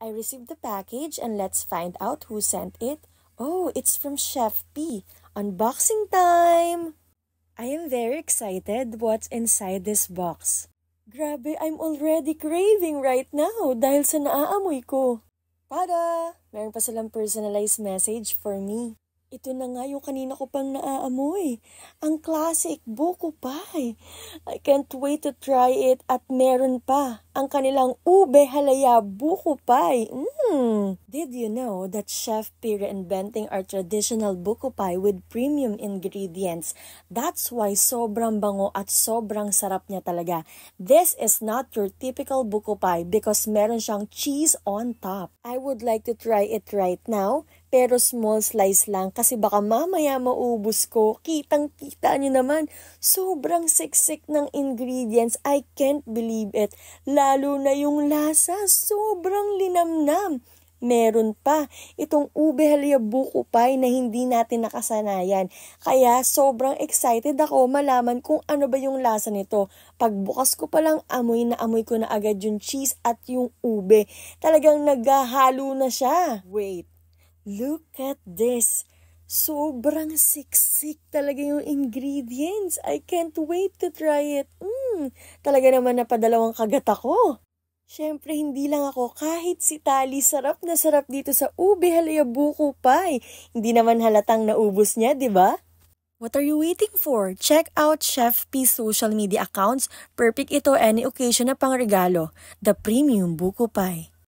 I received the package and let's find out who sent it. Oh, it's from Chef P. Unboxing time! I am very excited what's inside this box. Grabe, I'm already craving right now dahil sa naaamoy ko. Tada! Meron pa silang personalized message for me. Ito na nga yung kanina ko pang naaamoy. Ang classic buko pie. I can't wait to try it at meron pa ang kanilang ube halaya buko pie. Did you know that Chef P reinventing our traditional buko pie with premium ingredients? That's why sobrang bango at sobrang sarap niya talaga. This is not your typical buko pie because meron siyang cheese on top. I would like to try it right now. Pero small slice lang kasi baka mamaya maubos ko. Kitang-kita nyo naman, sobrang siksik ng ingredients. I can't believe it. Lalo na yung lasa, sobrang linamnam. Meron pa itong ube halaya buko pie na hindi natin nakasanayan. Kaya sobrang excited ako malaman kung ano ba yung lasa nito. Pagbukas ko pa lang, amoy na amoy ko na agad yung cheese at yung ube. Talagang naghahalo na siya. Wait. Look at this. Sobrang siksik talaga yung ingredients. I can't wait to try it. Talaga naman napadalawang kagat ako. Siyempre, hindi lang ako. Kahit si Tali, sarap na sarap dito sa ube halaya buko pie. Hindi naman halatang naubos niya, di ba? What are you waiting for? Check out Chef P's social media accounts. Perfect ito any occasion na pang regalo. The Premium Buko Pie.